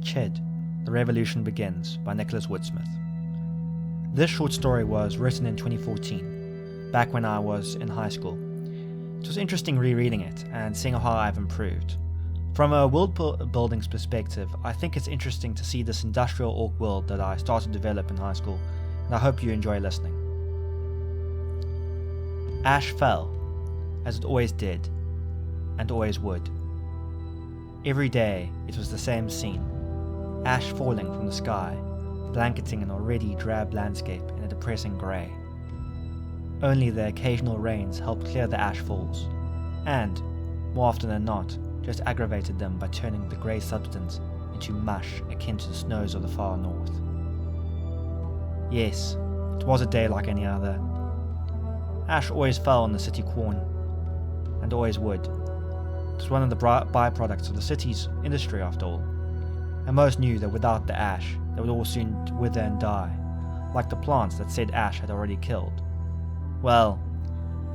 Chid, The Revolution Begins by Woode-Smith. This short story was written in 2014, back when I was in high school. It was interesting rereading it and seeing how I've improved. From a world building perspective, I think it's interesting to see this industrial orc world that I started to develop in high school, and I hope you enjoy listening. Ash fell, as it always did, and always would. Every day it was the same scene. Ash falling from the sky, blanketing an already drab landscape in a depressing grey. Only the occasional rains helped clear the ash falls, and, more often than not, just aggravated them by turning the grey substance into mush akin to the snows of the far north. Yes, it was a day like any other. Ash always fell on the city corn, and always would. It was one of the byproducts of the city's industry after all. And most knew that without the ash, they would all soon wither and die, like the plants that said ash had already killed. Well,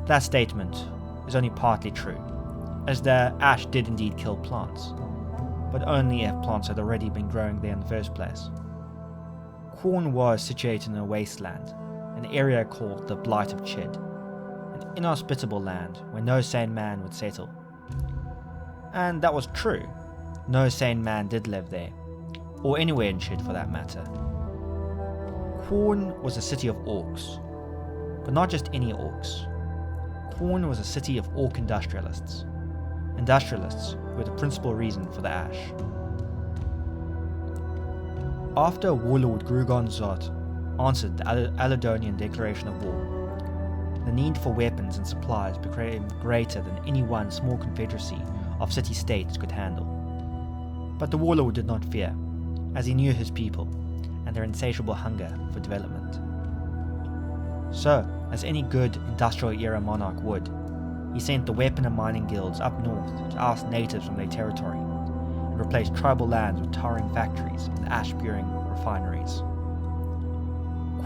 that statement is only partly true, as the ash did indeed kill plants, but only if plants had already been growing there in the first place. Corn was situated in a wasteland, an area called the Blight of Chid, an inhospitable land where no sane man would settle. And that was true. No sane man did live there, or anywhere in Chid for that matter. Corn was a city of orcs, but not just any orcs. Corn was a city of orc industrialists who were the principal reason for the ash. After warlord Grugon Zot answered the Aladonian declaration of war, the need for weapons and supplies became greater than any one small confederacy of city-states could handle. But the warlord did not fear, as he knew his people and their insatiable hunger for development. So, as any good industrial-era monarch would, he sent the weapon and mining guilds up north to oust natives from their territory and replace tribal lands with towering factories and ash-spewing refineries.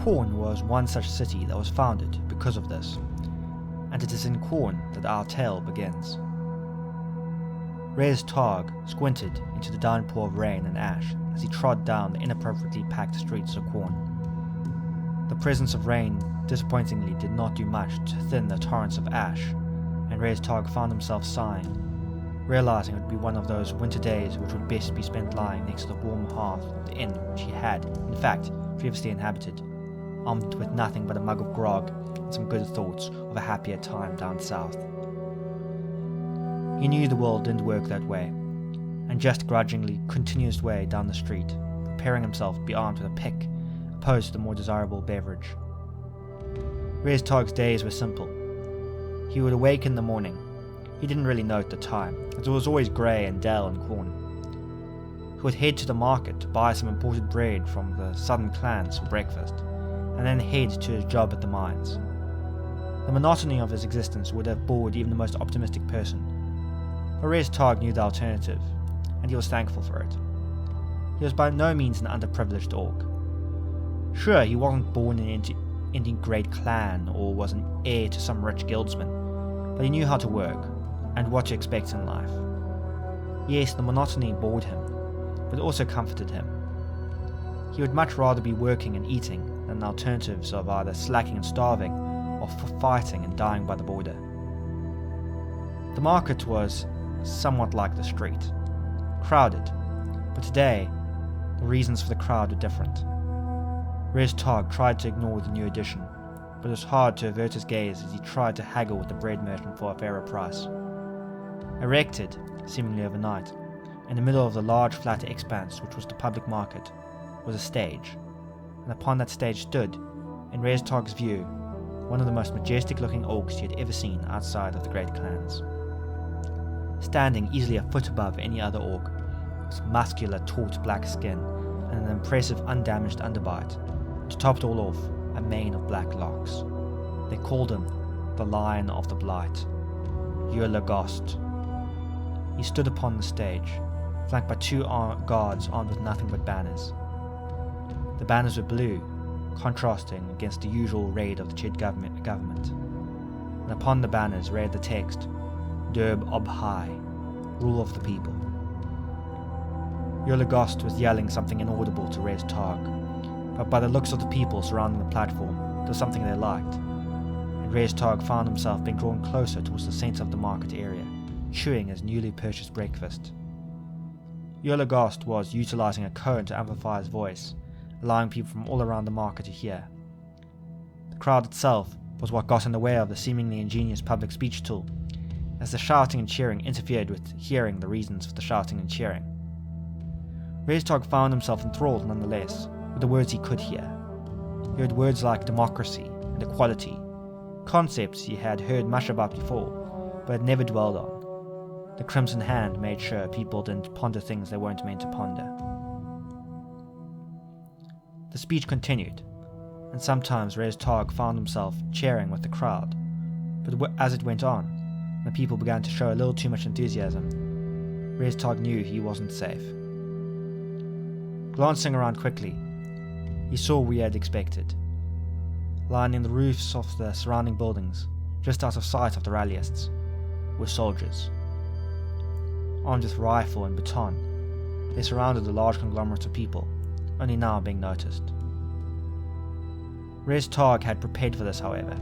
Khorne was one such city that was founded because of this, and it is in Khorne that our tale begins. Rez Targ squinted into the downpour of rain and ash as he trod down the inappropriately packed streets of Khorne. The presence of rain disappointingly did not do much to thin the torrents of ash, and Rez Targ found himself sighing, realizing it would be one of those winter days which would best be spent lying next to the warm hearth of the inn which he had, in fact, previously inhabited, armed with nothing but a mug of grog and some good thoughts of a happier time down south. He knew the world didn't work that way, and just grudgingly continued his way down the street, preparing himself to be armed with a pick, opposed to the more desirable beverage. Rez Targ's days were simple. He would awake in the morning. He didn't really note the time, as it was always grey and dull in Khorne. He would head to the market to buy some imported bread from the southern clans for breakfast, and then head to his job at the mines. The monotony of his existence would have bored even the most optimistic person, but Rez Targ knew the alternative, and he was thankful for it. He was by no means an underprivileged orc. Sure, he wasn't born in any great clan or was an heir to some rich guildsman, but he knew how to work, and what to expect in life. Yes, the monotony bored him, but it also comforted him. He would much rather be working and eating than the alternatives of either slacking and starving or fighting and dying by the border. The market was somewhat like the street, crowded, but today the reasons for the crowd were different. Rez Targ tried to ignore the new addition, but it was hard to avert his gaze as he tried to haggle with the bread merchant for a fairer price. Erected, seemingly overnight, in the middle of the large flat expanse which was the public market, was a stage, and upon that stage stood, in Rez Targ's view, one of the most majestic-looking orcs he had ever seen outside of the great clans. Standing easily a foot above any other orc, with muscular, taut black skin and an impressive undamaged underbite, to top it all off, a mane of black locks. They called him the Lion of the Blight, Yulagost. He stood upon the stage, flanked by two guards armed with nothing but banners. The banners were blue, contrasting against the usual red of the Chid government, and upon the banners read the text, Derb Ob High, Rule of the People. Woode-Smith was yelling something inaudible to Res Targ, but by the looks of the people surrounding the platform, it was something they liked, and Res Targ found himself being drawn closer towards the centre of the market area, chewing his newly purchased breakfast. Woode-Smith was utilising a cone to amplify his voice, allowing people from all around the market to hear. The crowd itself was what got in the way of the seemingly ingenious public speech tool, as the shouting and cheering interfered with hearing the reasons for the shouting and cheering. Res Targ found himself enthralled nonetheless, with the words he could hear. He heard words like democracy and equality, concepts he had heard much about before, but had never dwelled on. The Crimson Hand made sure people didn't ponder things they weren't meant to ponder. The speech continued, and sometimes Res Targ found himself cheering with the crowd, but as it went on, when people began to show a little too much enthusiasm, Res Targ knew he wasn't safe. Glancing around quickly, he saw what he had expected. Lining the roofs of the surrounding buildings, just out of sight of the rallyists, were soldiers. Armed with rifle and baton, they surrounded a large conglomerate of people, only now being noticed. Res Targ had prepared for this, however.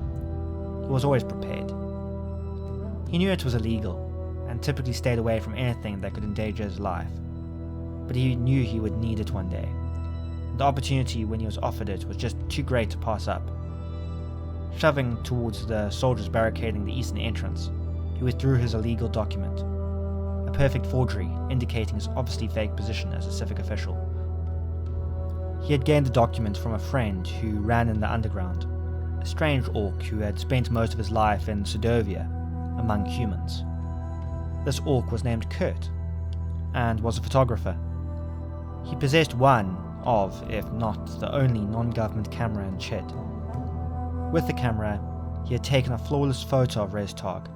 He was always prepared. He knew it was illegal, and typically stayed away from anything that could endanger his life, but he knew he would need it one day. The opportunity when he was offered it was just too great to pass up. Shoving towards the soldiers barricading the eastern entrance, he withdrew his illegal document, a perfect forgery indicating his obviously fake position as a civic official. He had gained the document from a friend who ran in the underground, a strange orc who had spent most of his life in Sudovia, among humans. This orc was named Kurt, and was a photographer. He possessed one of, if not the only, non-government camera in Ched. With the camera, he had taken a flawless photo of Res Targ,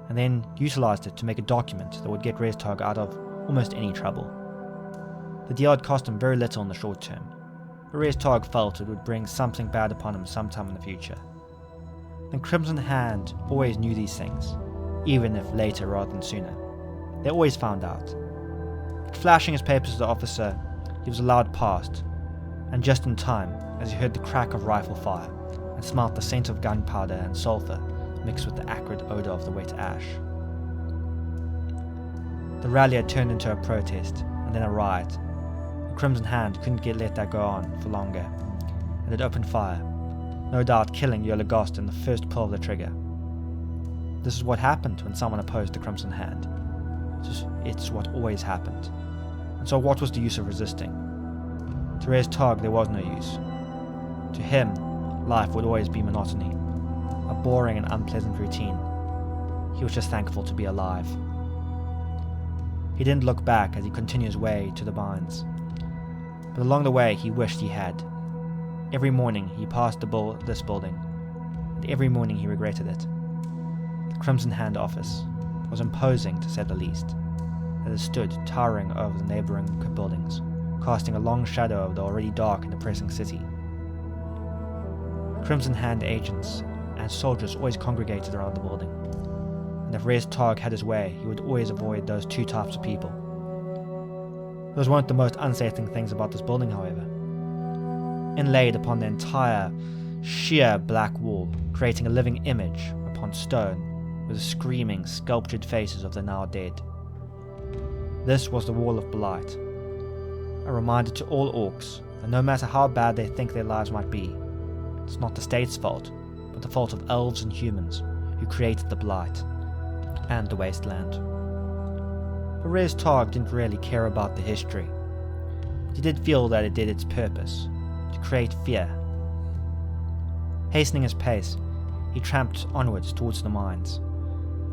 and then utilised it to make a document that would get Res Targ out of almost any trouble. The deal had cost him very little in the short term, but Res Targ felt it would bring something bad upon him sometime in the future. The Crimson Hand always knew these things, even if later rather than sooner. They always found out. Flashing his papers to the officer, he was allowed past, and just in time as he heard the crack of rifle fire and smelt the scent of gunpowder and sulphur mixed with the acrid odour of the wet ash. The rally had turned into a protest, and then a riot. The Crimson Hand couldn't let that go on for longer, and it opened fire, no doubt killing Woode-Smith in the first pull of the trigger. This is what happened when someone opposed the Crimson Hand. It's what always happened. And so what was the use of resisting? To Res Targ there was no use. To him, life would always be monotony, a boring and unpleasant routine. He was just thankful to be alive. He didn't look back as he continued his way to the mines, but along the way he wished he had. Every morning he passed this building, and every morning he regretted it. The Crimson Hand office was imposing, to say the least, as it stood towering over the neighbouring buildings, casting a long shadow over the already dark and depressing city. Crimson Hand agents and soldiers always congregated around the building, and if Res Targ had his way, he would always avoid those two types of people. Those weren't the most unsettling things about this building, however. Inlaid upon the entire sheer black wall, creating a living image upon stone, were the screaming, sculptured faces of the now dead. This was the Wall of Blight, a reminder to all orcs that no matter how bad they think their lives might be, it's not the state's fault, but the fault of elves and humans who created the Blight and the wasteland. But Res Targ didn't really care about the history, but he did feel that it did its purpose, to create fear. Hastening his pace, he tramped onwards towards the mines,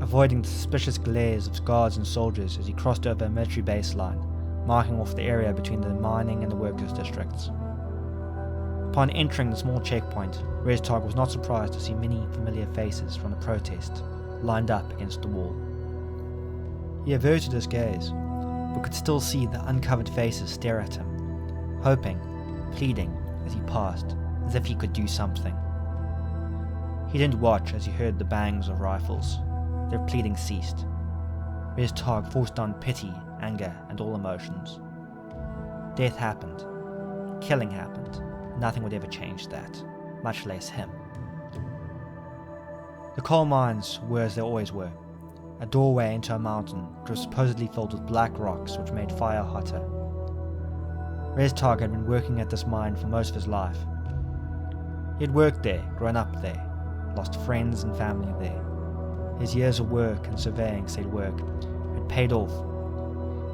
avoiding the suspicious glares of guards and soldiers as he crossed over a military baseline, marking off the area between the mining and the workers' districts. Upon entering the small checkpoint, Res Targ was not surprised to see many familiar faces from the protest lined up against the wall. He averted his gaze, but could still see the uncovered faces stare at him, hoping, pleading as he passed, as if he could do something. He didn't watch as he heard the bangs of rifles. Their pleading ceased. Res Targ forced down pity, anger, and all emotions. Death happened. Killing happened. Nothing would ever change that, much less him. The coal mines were as they always were, a doorway into a mountain which was supposedly filled with black rocks which made fire hotter. Targ had been working at this mine for most of his life. He had worked there, grown up there, lost friends and family there. His years of work and surveying said work had paid off,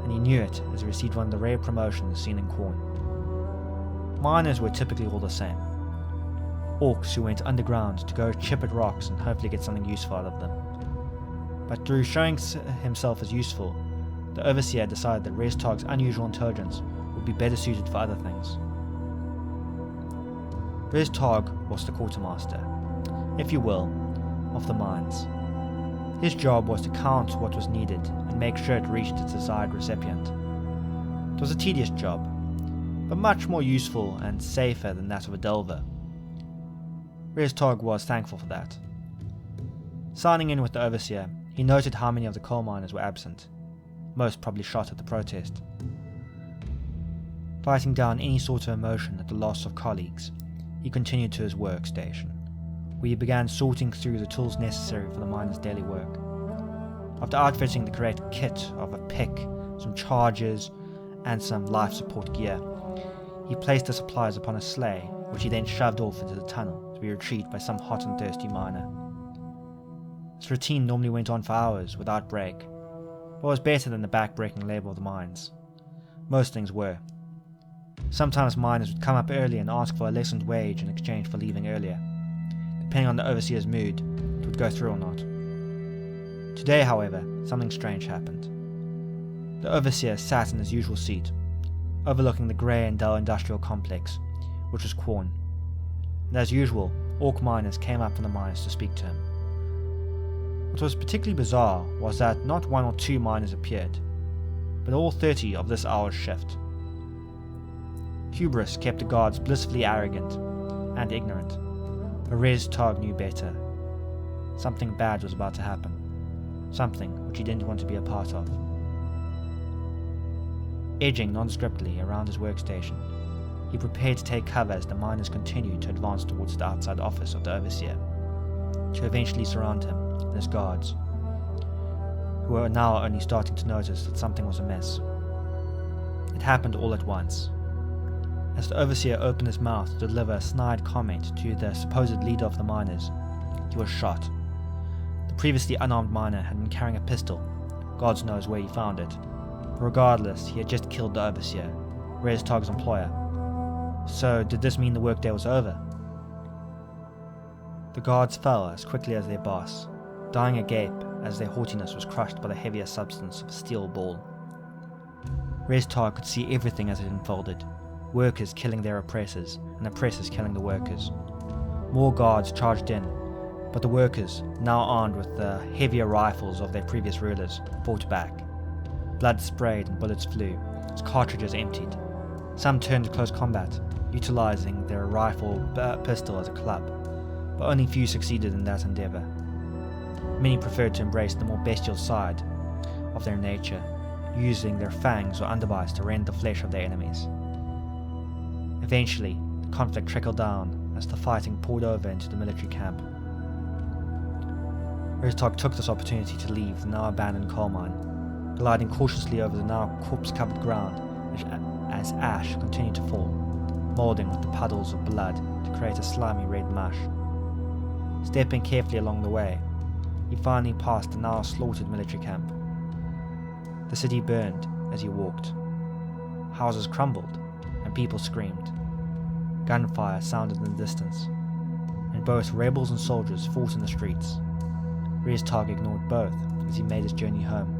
and he knew it as he received one of the rare promotions seen in Corn. Miners were typically all the same. Orcs who went underground to go chip at rocks and hopefully get something useful out of them. But through showing himself as useful, the Overseer decided that Targ's unusual intelligence would be better suited for other things. Targ was the quartermaster, if you will, of the mines. His job was to count what was needed and make sure it reached its desired recipient. It was a tedious job, but much more useful and safer than that of a delver. Targ was thankful for that. Signing in with the Overseer, he noted how many of the coal miners were absent, most probably shot at the protest. Fighting down any sort of emotion at the loss of colleagues, he continued to his workstation, where he began sorting through the tools necessary for the miners' daily work. After outfitting the correct kit of a pick, some chargers, and some life support gear, he placed the supplies upon a sleigh, which he then shoved off into the tunnel to be retrieved by some hot and thirsty miner. This routine normally went on for hours without break, but was better than the back-breaking labour of the mines. Most things were. Sometimes miners would come up early and ask for a lessened wage in exchange for leaving earlier. Depending on the Overseer's mood, it would go through or not. Today, however, something strange happened. The Overseer sat in his usual seat, overlooking the grey and dull industrial complex, which was Quorn. And as usual, orc miners came up from the mines to speak to him. What was particularly bizarre was that not one or two miners appeared, but all 30 of this hour's shift. Hubris kept the guards blissfully arrogant and ignorant, but Targ knew better. Something bad was about to happen, something which he didn't want to be a part of. Edging nondescriptly around his workstation, he prepared to take cover as the miners continued to advance towards the outside office of the Overseer, to eventually surround him and his guards, who were now only starting to notice that something was amiss. It happened all at once. As the Overseer opened his mouth to deliver a snide comment to the supposed leader of the miners, he was shot. The previously unarmed miner had been carrying a pistol, God knows where he found it. Regardless, he had just killed the Overseer, Targ's employer. So did this mean the workday was over? The guards fell as quickly as their boss, dying agape as their haughtiness was crushed by the heavier substance of a steel ball. Targ could see everything as it unfolded. Workers killing their oppressors, and oppressors killing the workers. More guards charged in, but the workers, now armed with the heavier rifles of their previous rulers, fought back. Blood sprayed and bullets flew, as cartridges emptied. Some turned to close combat, utilizing their rifle pistol as a club, but only few succeeded in that endeavor. Many preferred to embrace the more bestial side of their nature, using their fangs or underbites to rend the flesh of their enemies. Eventually, the conflict trickled down as the fighting poured over into the military camp. Targ took this opportunity to leave the now abandoned coal mine, gliding cautiously over the now corpse-covered ground as ash continued to fall, moulding with the puddles of blood to create a slimy red mush. Stepping carefully along the way, he finally passed the now slaughtered military camp. The city burned as he walked. Houses crumbled, and people screamed. Gunfire sounded in the distance, and both rebels and soldiers fought in the streets. Targ ignored both as he made his journey home.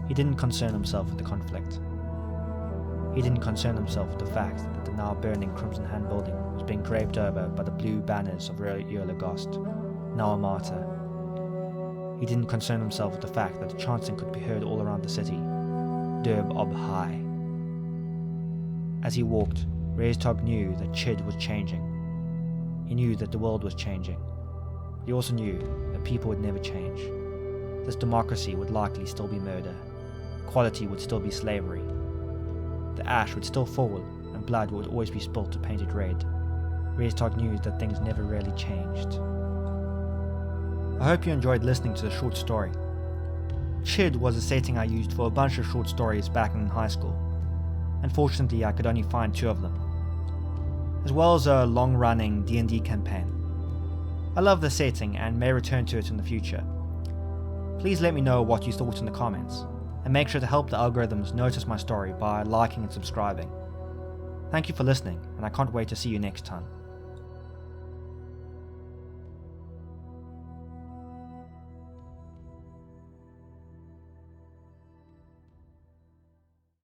He didn't concern himself with the conflict. He didn't concern himself with the fact that the now burning Crimson Hand building was being draped over by the blue banners of Riot, now a martyr. He didn't concern himself with the fact that the chanting could be heard all around the city. Derb ob high. As he walked, Targ knew that Chid was changing. He knew that the world was changing. But he also knew that people would never change. This democracy would likely still be murder. Equality would still be slavery. the ash would still fall and blood would always be spilt to paint it red. Targ knew that things never really changed. I hope you enjoyed listening to the short story. Chid was a setting I used for a bunch of short stories back in high school. Unfortunately, I could only find 2 of them, as well as a long-running D&D campaign. I love the setting and may return to it in the future. Please let me know what you thought in the comments, and make sure to help the algorithms notice my story by liking and subscribing. Thank you for listening, and I can't wait to see you next time.